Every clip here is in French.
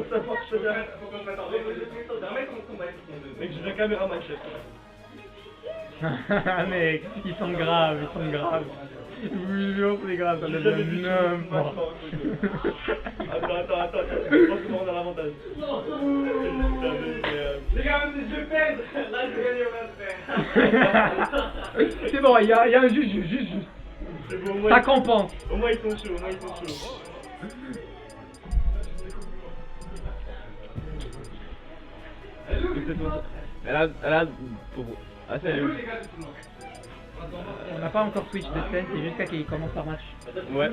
ça marche, je te dirais. Mec, j'ai un caméraman chef. Mec, ils sont graves, ils sont graves. Je vous jure, c'est grave, ça devient n'importe. Attends, je pense qu'on a l'avantage. Les gars, même si je perds, là je vais gagner au frère. C'est bon, il y a un juste. C'est bon, au moins, Ça compense. au moins ils sont chauds, Elle a... Ah, c'est elle. On n'a pas encore switch de scène, c'est jusqu'à qu'il commence par match. Ouais.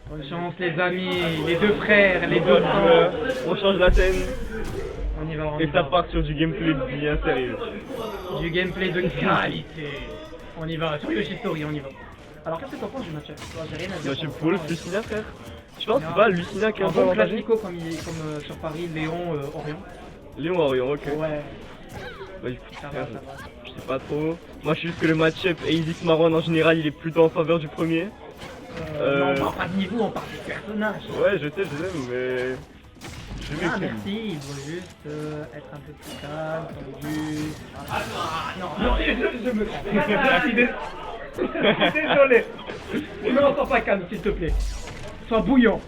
Bonne chance les amis, les deux frères, les deux frères. On change la scène. On y va, Et ça part sur du gameplay bien sérieux. Du gameplay de qualité. On y va, sur Yoshi Story, on y va. Alors qu'est-ce que t'en penses du match-up? J'ai rien à dire. Moi, je suis pour le Lucina, frère. Je pense que c'est pas Lucina qui est un un peu bon avantagé. classico comme sur Paris, Léon, Orion. Léon Orion, ok. Ouais. Bah écoute, Ça frère, va. je sais pas trop. Moi, je suis juste que le match-up ASIC Marron en général, il est plutôt en faveur du premier. Non, on parle pas de niveau, on parle de personnage. Ouais, je sais, mais... Je Ah merci, il doit juste être un peu plus calme, tendu. Non, je me trompe. Je suis désolé. Non, sois pas calme s'il te plaît. Sois bouillant.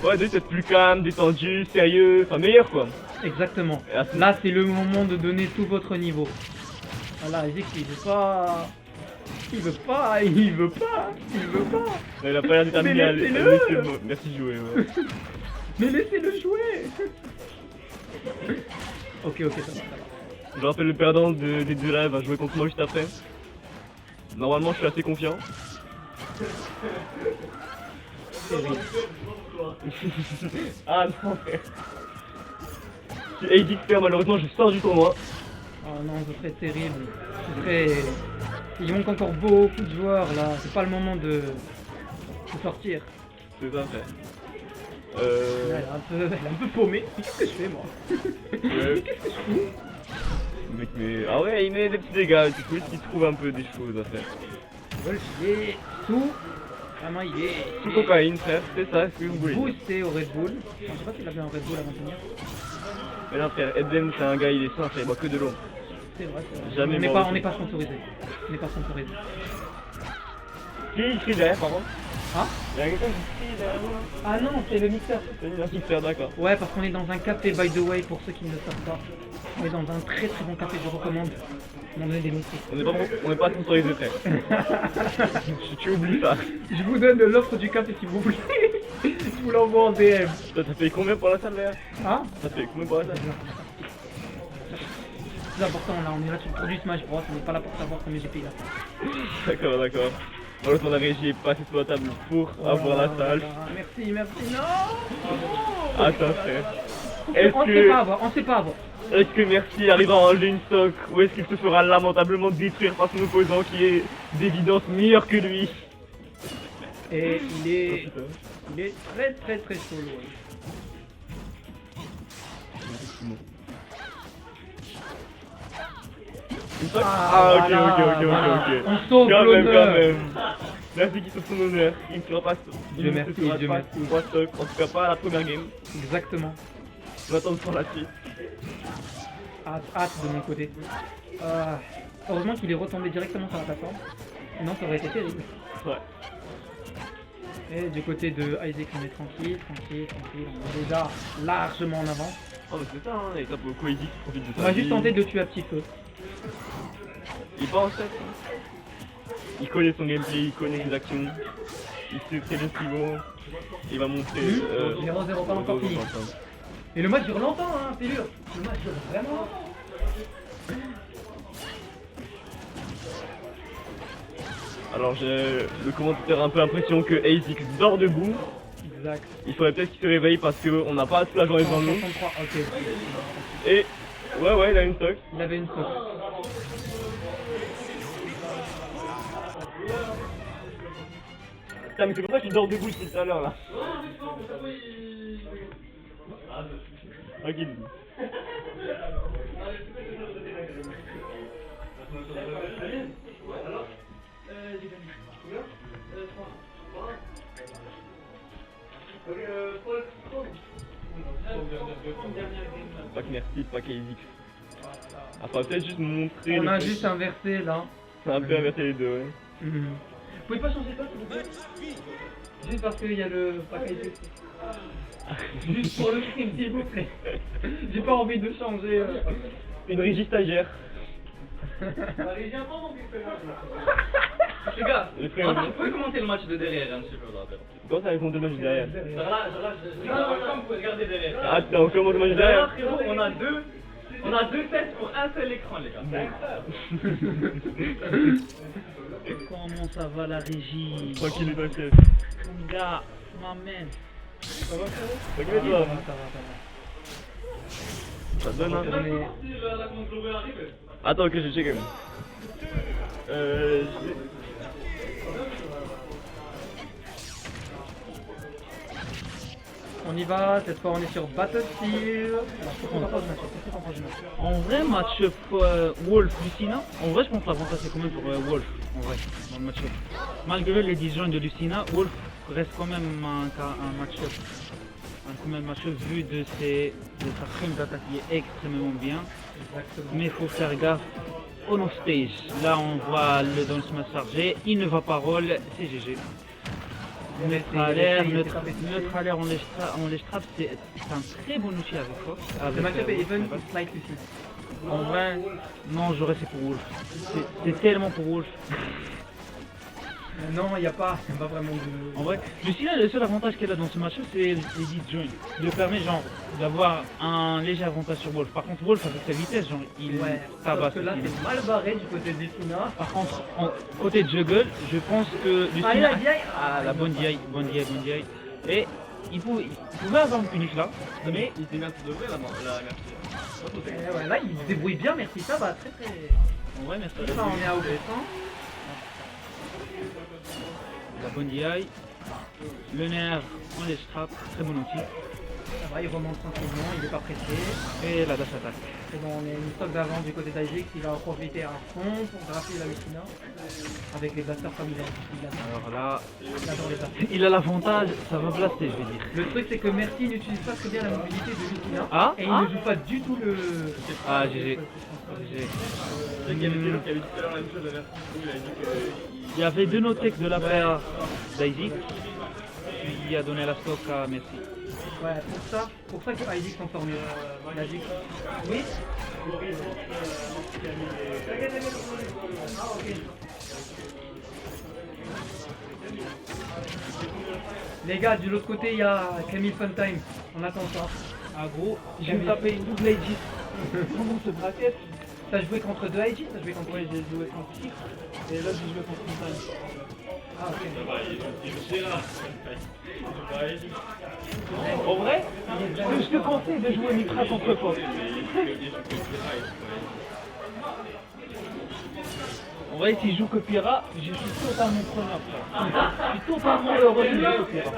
Ouais, d'être plus calme, détendu, sérieux, enfin meilleur quoi. Exactement. Et à Là, c'est le moment de donner tout votre niveau. Voilà, il dit qu'il veut pas. Il veut pas. Il a pas l'air déterminé à laisser le mot. Merci de jouer, ouais. Mais laissez-le jouer. Ok, ça va. Je rappelle le perdant des deux lives va jouer contre moi juste après. Normalement, je suis assez confiant. Ah non, frère. Si AD perd, malheureusement, je sors du tournoi. Oh non, ce serait terrible. Ce serait... Il manque encore beaucoup de joueurs là. C'est pas le moment de sortir. C'est ça, frère. Là, elle est un peu paumée. Mais qu'est-ce que je fais moi? Mais qu'est-ce que je fais? Mec, mais... Ah ouais, il met des petits dégâts. Du coup, il trouve un peu des choses à faire. Wolf, il est sous. Vraiment, il est. Sous cocaïne, frère, c'est ça, ce que vous voulez. Boosté au Red Bull. Je sais pas s'il avait un Red Bull avant de venir. Mais non, frère, Edem, c'est un gars, il est sain, frère, il boit que de l'eau. C'est vrai. Jamais on n'est pas sponsorisé. Qui crie derrière, par contre? Ah? Il y a quelqu'un qui crie derrière moi. Ah non, c'est le mixeur. C'est un mixeur, d'accord. Ouais, parce qu'on est dans un café, by the way, pour ceux qui ne le savent pas. On est dans un très très bon café, je recommande. M'en donner des mixeurs. On n'est pas sponsorisé, frère. Tu oublies ça. Je vous donne l'offre du café si vous voulez. Je vous l'envoie en DM. Toi, t'as payé combien pour la salle, derrière? Hein? T'as payé combien pour la salle? C'est important, là, on est là sur le produit Smash Bros, on n'est pas là pour savoir combien j'ai payé là. D'accord. Malheureusement, la régie est passée sur la table pour avoir la salle. Merci, non. Attends, frère. On sait pas avoir. Est-ce que Merci arrivera à enlever une stock ou est-ce qu'il se fera lamentablement détruire par son opposant qui est d'évidence meilleur que lui? Et il est très solo. Ah, ok. On sauve l'honneur. Quand même. Merci qui sauve son honneur. Il ne fera pas Dieu merci. 3 stocks, en tout cas pas à la première game. Exactement. On va attendre pour la suite. Hâte de mon côté. Heureusement qu'il est retombé directement sur la plateforme. Sinon ça aurait été terrible. Ouais. Et du côté de Isaac, on est tranquille. On est déjà largement en avance. Oh mais c'est ça, hein, et t'as beaucoup Easy qui profite de ça. On va juste tenter de tuer à petit feu. Il est pas en set. Il connaît son gameplay, il connaît ses actions. Il sait très bien ce qu'il vaut. Il va montrer. 0-0 pas encore fini. Et le match dure longtemps, hein, c'est dur. Le match dure vraiment longtemps. Alors j'ai le commentateur un peu l'impression que ASIC dort debout. Exact. Il faudrait peut-être qu'il se réveille parce qu'on n'a pas toute la journée devant nous. 63, ok. Et ouais, il a une stock. Il avait une stock. Putain, mais c'est pour ça qu'il dort debout depuis tout à l'heure là. Ok. Pas que merci, pas qu'Aizix. Enfin, peut-être juste montrer. On le a fait. juste inversé là. C'est un peu inversé les deux, ouais. Vous pouvez pas changer ça s'il vous plaît? Juste parce qu'il y a le paquet. Juste pour le crime s'il vous plaît. J'ai pas envie de changer. Une régie stagiaire. Les gars, Les frères, vous pouvez commenter le match de derrière un petit peu là. Comment ça répond de match derrière? Comme vous regardez derrière. Attends, comment le match Là, derrière? frérot, on a deux têtes pour un seul écran, les gars. Comment ça va la régie? Tranquille, tranquille. Mon gars, m'amène. Ça va, frérot? Ça T'inquiète va, pas. Ça donne un. La contre arrive. Attends, que je check quand même. On y va, cette fois on est sur Battlefield. En vrai, match Wolf-Lucina, en vrai, je pense que l'avantage c'est quand même pour Wolf, en vrai, dans le match-up. Malgré les 10 joints de Lucina, Wolf reste quand même un match-up. Quand même match-up vu de sa frame d'attaque qui est extrêmement bien. Mais il faut faire gaffe au no-stage. Là, on voit le down smash chargé, il ne va pas roll, c'est GG. Notre alert, on les strap, c'est un très bon outil avec Fox. Le match-up est even pour Slight Lucy. En vrai, non, j'aurais c'est pour Wolf. C'est tellement pour Wolf. Non, il n'y a pas vraiment de. En vrai, Lucina, le seul avantage qu'elle a dans ce match, c'est les 10 joints. Il lui permet genre d'avoir un léger avantage sur Wolf. Par contre, Wolf avec sa vitesse, genre, il tabasse. Parce que là, c'est mal barré du côté de Lucina. Par contre, côté juggle, je pense que Lucina. Aïe, aïe, aïe. Ah, la bonne DI. Et il pouvait avoir une punish là, mais Il était merci de vrai la merci. Ouais, là, il se débrouille bien, merci, ça va très très. en vrai, merci. Là, on est à OP100. La bonne DI. Le nerf, on les strap, très bon outil. Ça va, il remonte tranquillement, il n'est pas pressé. Et la dash attaque. C'est bon, on est une stock d'avance du côté d'Ajax, il va en profiter à fond pour graffer la Lucina. Avec les blasters comme il a. Alors là, Il adore les blasters. il a l'avantage, ça va blaster, je vais dire. Le truc, c'est que Merci n'utilise pas très bien la mobilité de Lucina. Ah, et il ah. ne joue pas du tout le. Ah, GG. Il y avait dit tout à l'heure la même chose à Version où il a dit que. Il y avait deux no-tech de la paire d'Isaac, puis il a donné la stock à Messi. Ouais, pour ça que Isaac s'en sort mieux. Isaac. Oui. Les gars, de l'autre côté, il y a Camille Funtime. On attend ça. Ah gros, je vais me taper une double Aegis. Comment ce bracket? T'as joué contre deux Aegis? T'as joué contre Ouais, j'ai joué contre Six, et là j'ai joué contre Montagne. Ah, ok. En vrai, je te conseille de jouer Mitra contre Fox. En vrai, s'il joue que Pyrrha, je suis totalement preneur. Je suis totalement heureux de jouer que Pyrrha.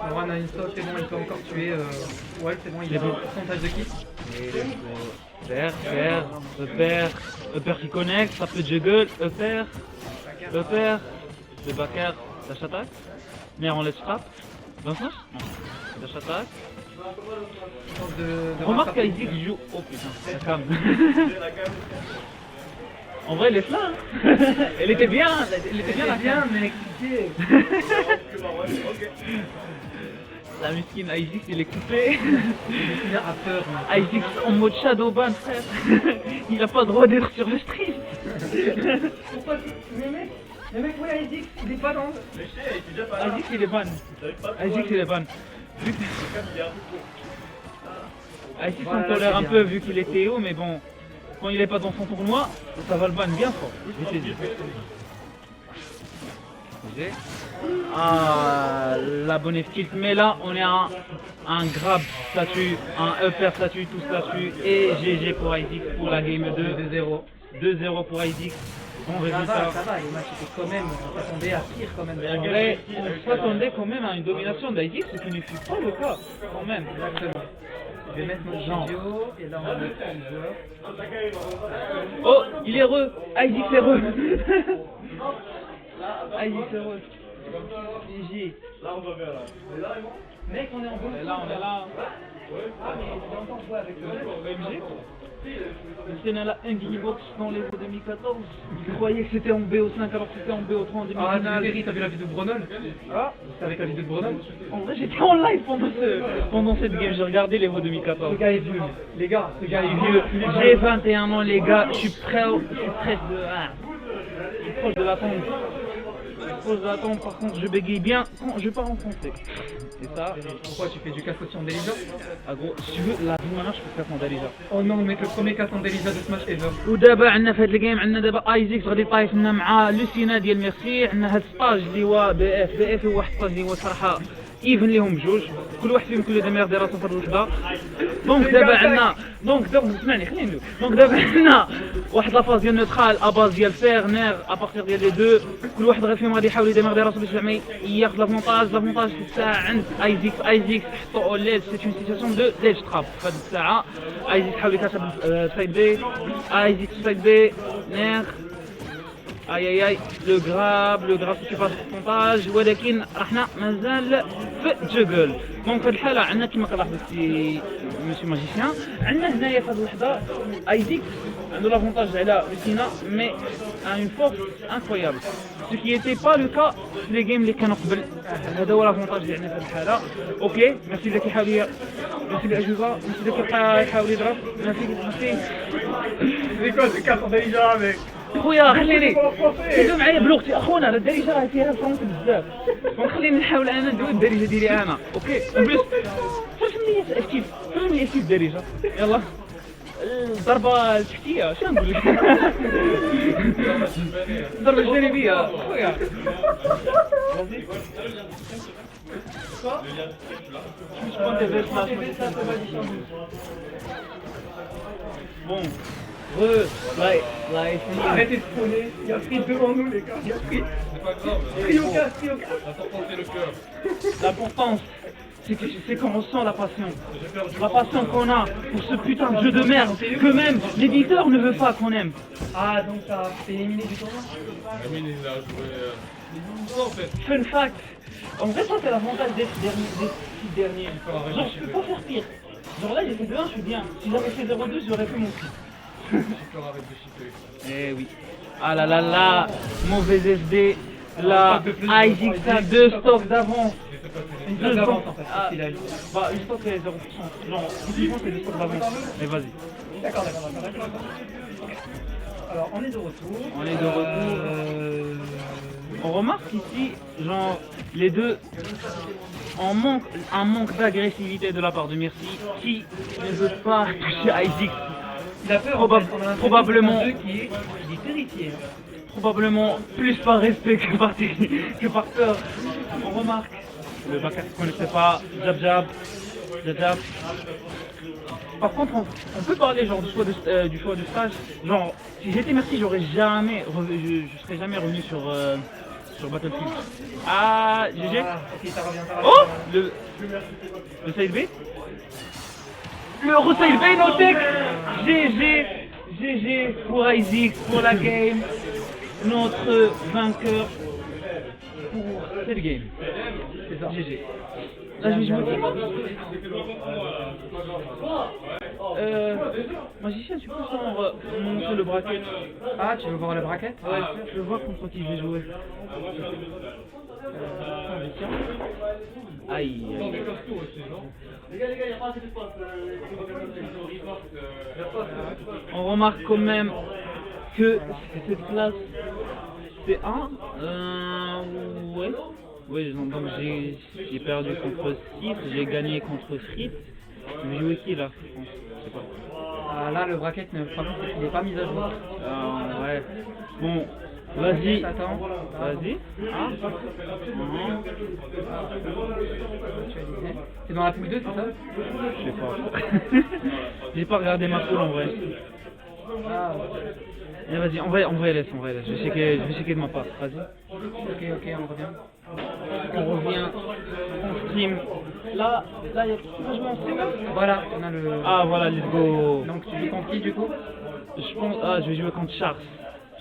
Moran a une stock, c'est bon, il peut encore tuer. Ouais, c'est bon, il a un pourcentage de kill. Upper qui connecte, ça peut juggle, upper, le backer, dash attaque, mais on laisse frappe, dans le sens? Non, dash attaque. Remarque qu'Isaac joue, oh putain, la cam. En vrai, elle est là, hein. Elle était bien, la cam. mais expliqué. La musquine, Isaac il est coupé. Il a peur. Isaac en mode shadowban, frère. Il a pas le droit d'être sur le stream. Pourquoi le mec, ouais, Isaac, il est pas dans. Isaac il est ban. Isaac il est ban. Isaac on tolère un peu vu qu'il est Théo, mais bon, quand il est pas dans son tournoi, ça va le ban bien fort. Je vais te dire. Ah, la bonne tilt, mais là on est à un grab statut, un upper statut, tout statut et GG pour Isaac pour la game 2. 2-0. 2-0 pour Isaac. Bon résultat. Ça va, les matchs étaient quand même, on s'attendait à pire quand même. En vrai, on s'attendait quand même à une domination d'Isaac, ce qui ne fut pas le cas quand même. Exactement. Je vais mettre mon studio et là on va mettre le joueur. Oh, il est heureux. Isaac c'est heureux. Isaac c'est heureux. GG. Là, on va bien là. Mec, on est en bon. On est là. Ah, mais j'ai longtemps joué avec le OMG. C'était la Xbox dans les 2014. Ils croyaient que c'était en BO5 alors que c'était en BO3 en Ah, demi-finale. Terry, t'as vu la vidéo de Bronol? Ah, C'était avec la vidéo de Bronol? en vrai, j'étais en live pendant cette game. J'ai regardé les Evo Ce 2014. gars est vieux. Les gars, ce gars est Vieux, vieux. j'ai 21 ans les gars, je suis prêt de... Ah, je suis proche de l'attente. Par contre je bégaye bien quand je pars en français. Et ça, Pourquoi tu fais du casse aussi en Delija? ah gros, si tu veux, la vie maintenant je peux faire mon déjà. Oh non, mec, le premier casse en Delija de Smash ever. ودابا عندنا في هاد الجيم عندنا دابا ايزيكس غادي يطايف لنا مع لوسينا ديال ميرسي. عندنا هاد ستاج اللي هو بي اف هو واحد ستاج اللي هو صراحه ايفن ليهم بجوج، كل واحد فيهم كل دمير داير راسو في هاد الوحده. دونك دابا عندنا دونك اسمعني خليني ندوي. دونك دابا عندنا واحد لافاز ديال نوترال اباز ديال فير نير ابارتيغ ديال لي دو، كل واحد غير فيهم غادي يحاول يدمر داير راسو باش زعما ياخذ لافونتاج في الساعه عند ايزيكس حطو او ليد. سي اون سيتياسيون دو ليج تراب في هاد الساعه. ايزيكس حاول يكاسب سايد بي، ايزيكس سايد بي نير. اي لو غراب كي باس بونتاج، ولكن راحنا مازال في جوجل. دونك في هاد الحاله عندنا كيما كنلاحظوا سي مسيو ماجيسيان، عندنا هنايا في هاد الوحده ايزيكس عنده لافونتاج على لوسينا مي ان فورس انكرويابل، سو كي ايتي با لو كا في لي جيم اللي كانوا قبل. هذا هو لافونتاج اللي عندنا في هاد الحاله. اوكي ميرسي اللي كيحاول ميرسي لاجوبا، ميرسي اللي كيبقى يحاول يضرب. ميرسي C'est quoi ce casse en Delija, mec? خويا خليني سيدو معايا بلغتي اخونا. راه الدارجه راه فيها فرونت بزاف، دونك خليني نحاول انا ندوي بالدارجه ديالي انا. اوكي وبليس فهمني اسكيف الدارجه. يلا الضربه التحتيه شنو نقول لك؟ الضربه الجانبيه خويا. Bon, Arrêtez de spawner, il y a Free devant nous, les gars, il y a Free. Free au casse. L'important, c'est le cœur. l'importance, c'est qu'on ressent la passion. La passion qu'on a pour ce putain de jeu de merde que même l'éditeur ne veut pas qu'on aime. Ah, donc ça t'es éliminé du tournoi? Amine, il a joué. En fait. Fun fact, en vrai ça c'est l'avantage des 6 derniers. Genre je peux pas faire pire. Genre là j'ai fait 2-1, je suis bien. Si j'avais fait 0-2, j'aurais fait mon prix. Encore avec de chiffrer. Eh oui. Ah là là là, mauvais SD. La Isaac a 2 stocks d'avance. Une Deux place d'avance stocks. en fait, Ah, il a eu. bah une stock est 0%. Genre, typiquement c'est 2 stocks d'avance. Mais vas-y. D'accord. Alors, on est de retour. On est de retour. On remarque ici, genre, les deux, un manque d'agressivité de la part de Merci qui ne veut pas toucher Isaac. Il a peur, Proba- en fait. On a l'impression probablement. que c'est un jeu qui est terrifié. Probablement plus par respect que par peur. On remarque le bac qu'on ne connaissait pas, jab. Par contre, on peut parler genre du choix de stage. Genre, si j'étais Merci, je serais jamais revenu sur Battlefield. Ah, GG. Ah, ok, ça revient. Oh, le side B. Le reside B Notech. GG pour Isaac, pour la game. Notre vainqueur pour cette game. C'est ça. GG. Là, je vais jouer qui, moi Magicien, tu peux genre monter le bracket? Ah, tu veux voir le bracket? Ouais, je veux voir contre qui je vais jouer. Aïe. On remarque quand même que cette classe c'est un. Ouais. Oui, donc j'ai perdu contre 6, j'ai gagné contre Fritz. Je vais jouer qui là? Je sais pas. Ah, là, le bracket, par contre, il n'est pas mis à jour. Ouais. Bon, vas-y. Attends. Vas-y. Ah. C'est dans la poule 2, c'est ça? Je sais pas. J'ai pas regardé ma poule en vrai. Ah, Mais vas-y, on va y laisser. Je vais checker de ma part. Vas-y. ok, on revient. On revient en stream. Là, il y a franchement en stream là. Voilà, on a le... Ah voilà, let's go. Donc, tu joues contre qui, du coup? Je pense, je vais jouer contre Charles.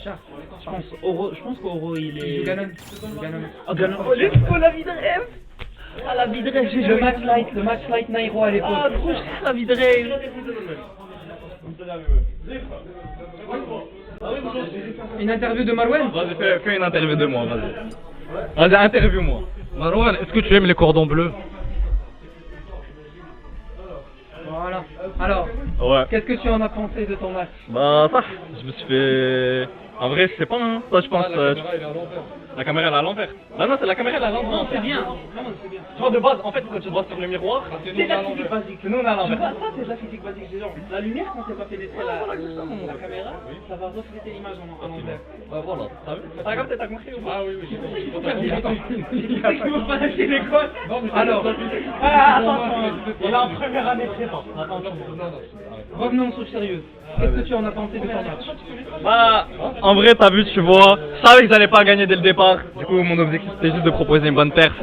Chat. Je pense qu'Oro il est. Ganon. Ganon. Ah, Ganon. Oh, let's go, la vie de rêve. Ah, la vie de rêve, j'ai Le match light Nairo à l'époque. Ah, trop cher, la vie de rêve. Une interview de Marouane. Vas-y, fais une interview de moi, vas-y. Vas-y, interview-moi. Marouane, est-ce que tu aimes les cordons bleus? Voilà. Alors, Ouais. qu'est-ce que tu en as pensé de ton match? Bah, ça, je me suis fait. En vrai, je sais pas, hein. Toi, je pense. La caméra elle est à l'envers. Bah, non, c'est la caméra elle est à l'envers. Non, c'est bien. Non, c'est bien. Tu vois, de base, en fait, quand tu te vois sur le miroir, C'est la physique basique. nous, on est à Tu l'envers. vois, ça, c'est la physique basique des gens. La lumière, quand c'est pas pénétrer la caméra, ça va refléter l'image en envers. Bah, voilà. T'as vu? T'as capté, t'as compris ou pas? Ah oui, oui. C'est pour ça qu'il faut pas lâcher l'école. Alors, Il est en première année prépa. Attention. revenons sur le sérieux. Qu'est-ce que tu en as pensé de ton match? Bah, en vrai, t'as vu, tu vois, je savais que j'allais pas gagner dès le départ. Du coup, mon objectif c'était juste de proposer une bonne perf.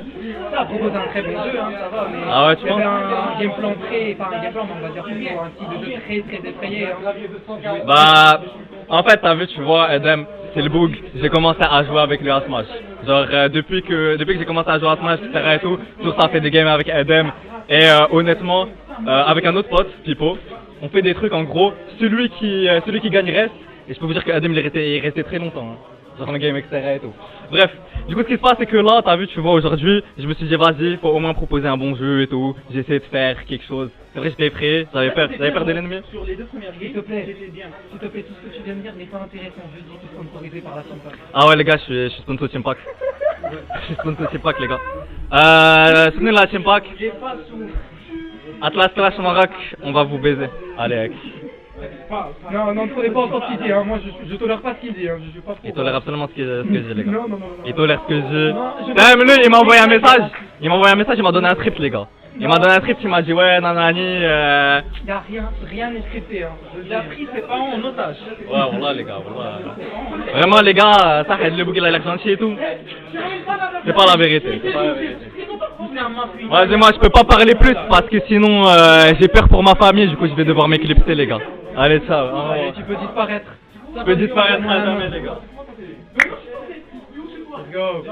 Ça a proposé un très bon jeu, hein, ça va, mais Ah ouais, tu il y avait penses? un game plan enfin un game plan, mais on va dire plutôt un style de jeu très effrayé. Hein. Bah, en fait, t'as vu, tu vois, Edem, c'est le bug. J'ai commencé à jouer avec lui à Smash. Genre, depuis que j'ai commencé à jouer à Smash, etc. et tout ça fait des games avec Edem. Et honnêtement, avec un autre pote, Pipo, on fait des trucs en gros. Celui qui gagne reste. Et je peux vous dire que Edem, il est resté très longtemps. Hein. Genre en game, etc. et tout. Bref, du coup, ce qui se passe, c'est que là, t'as vu, tu vois, aujourd'hui, je me suis dit, vas-y, faut au moins proposer un bon jeu et tout. J'ai essayé de faire quelque chose. C'est vrai, j'étais effrayé, j'avais peur de l'ennemi. Sur les deux premières S'il games, te plaît, c'était bien. s'il te plaît, tout ce que tu viens de dire n'est pas intéressant. Je dis que c'est sponsorisé par la Sampa. Ah ouais les gars, je suis sponsor Team Pack. Je suis sponsor Team Pack les gars. Souvenez la Team Pack. J'ai pas sous. Atlas Clash Maroc, on va vous baiser. Allez mec. Non, ne prenez pas encore ce qu'il dit, hein. Moi je tolère pas ce qu'il dit, hein. Je suis pas trop. Il tolère absolument ce que je dis les gars. Non. Il tolère ce que je dis. Non, je- Eh mais lui il m'a envoyé un message. Il m'a donné un script les gars. Il m'a donné un script, il m'a dit ouais nanani Y'a rien n'est scripté, hein. Il a pris ses parents en otage. Ouais voilà les gars, voilà. Vraiment les gars, ça aide le bouc il a l'air gentil et tout. C'est pas la vérité. C'est pas la vérité. C'est un mafia. Vas-y moi je peux pas parler plus parce que sinon j'ai peur pour ma famille, du coup je vais devoir m'éclipser les gars. Allez ciao. Allez, tu peux disparaître. Je peux disparaître à jamais les gars. Let's go.